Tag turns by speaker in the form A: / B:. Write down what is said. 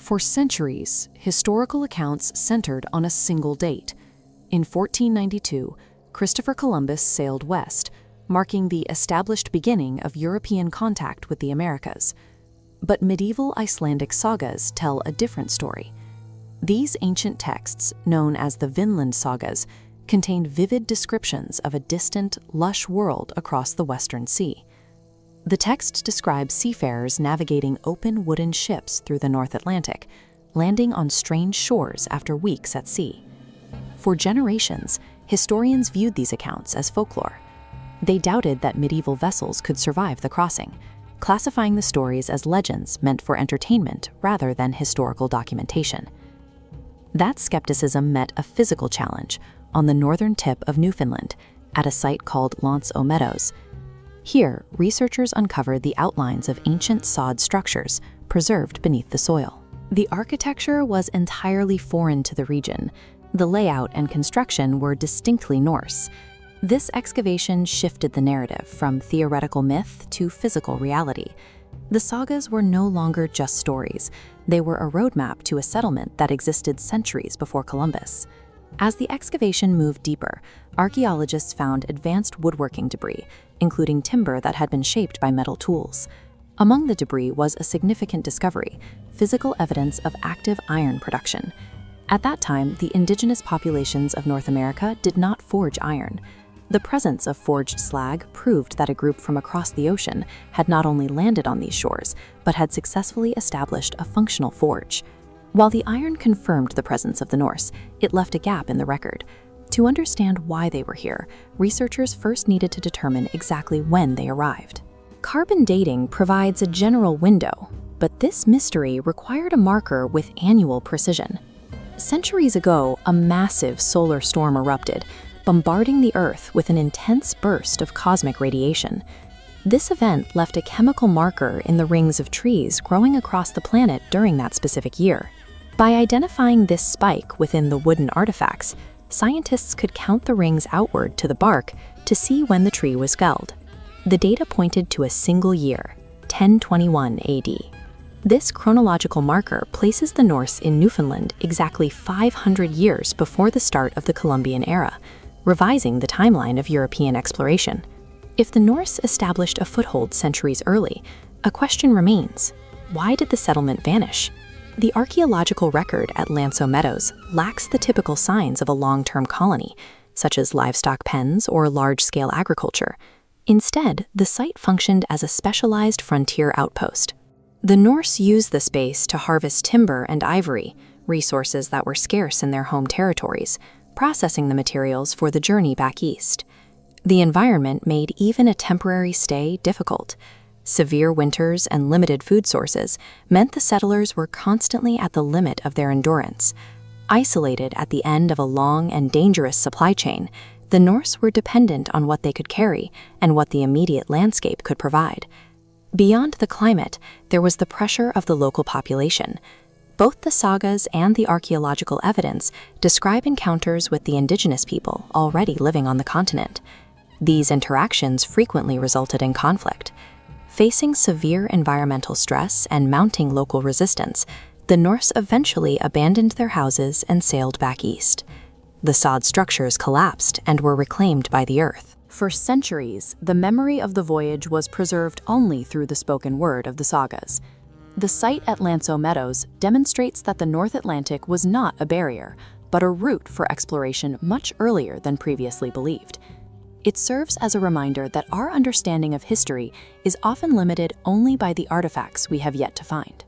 A: For centuries, historical accounts centered on a single date. In 1492, Christopher Columbus sailed west, marking the established beginning of European contact with the Americas. But medieval Icelandic sagas tell a different story. These ancient texts, known as the Vinland Sagas, contained vivid descriptions of a distant, lush world across the Western Sea. The text describes seafarers navigating open wooden ships through the North Atlantic, landing on strange shores after weeks at sea. For generations, historians viewed these accounts as folklore. They doubted that medieval vessels could survive the crossing, classifying the stories as legends meant for entertainment rather than historical documentation. That skepticism met a physical challenge on the northern tip of Newfoundland, at a site called Meadows. Here, researchers uncovered the outlines of ancient sod structures preserved beneath the soil. The architecture was entirely foreign to the region. The layout and construction were distinctly Norse. This excavation shifted the narrative from theoretical myth to physical reality. The sagas were no longer just stories. They were a roadmap to a settlement that existed centuries before Columbus. As the excavation moved deeper, archaeologists found advanced woodworking debris, including timber that had been shaped by metal tools. Among the debris was a significant discovery: physical evidence of active iron production. At that time, the indigenous populations of North America did not forge iron. The presence of forged slag proved that a group from across the ocean had not only landed on these shores, but had successfully established a functional forge. While the iron confirmed the presence of the Norse, it left a gap in the record. To understand why they were here, researchers first needed to determine exactly when they arrived. Carbon dating provides a general window, but this mystery required a marker with annual precision. Centuries ago, a massive solar storm erupted, bombarding the Earth with an intense burst of cosmic radiation. This event left a chemical marker in the rings of trees growing across the planet during that specific year. By identifying this spike within the wooden artifacts, scientists could count the rings outward to the bark to see when the tree was felled. The data pointed to a single year, 1021 AD. This chronological marker places the Norse in Newfoundland exactly 500 years before the start of the Columbian era, revising the timeline of European exploration. If the Norse established a foothold centuries early, a question remains: why did the settlement vanish? The archaeological record at Meadows lacks the typical signs of a long-term colony, such as livestock pens or large-scale agriculture. Instead, the site functioned as a specialized frontier outpost. The Norse used the space to harvest timber and ivory, resources that were scarce in their home territories, processing the materials for the journey back east. The environment made even a temporary stay difficult. Severe winters and limited food sources meant the settlers were constantly at the limit of their endurance. Isolated at the end of a long and dangerous supply chain, the Norse were dependent on what they could carry and what the immediate landscape could provide. Beyond the climate, there was the pressure of the local population. Both the sagas and the archaeological evidence describe encounters with the indigenous people already living on the continent. These interactions frequently resulted in conflict. Facing severe environmental stress and mounting local resistance, the Norse eventually abandoned their houses and sailed back east. The sod structures collapsed and were reclaimed by the earth. For centuries, the memory of the voyage was preserved only through the spoken word of the sagas. The site at Meadows demonstrates that the North Atlantic was not a barrier, but a route for exploration much earlier than previously believed. It serves as a reminder that our understanding of history is often limited only by the artifacts we have yet to find.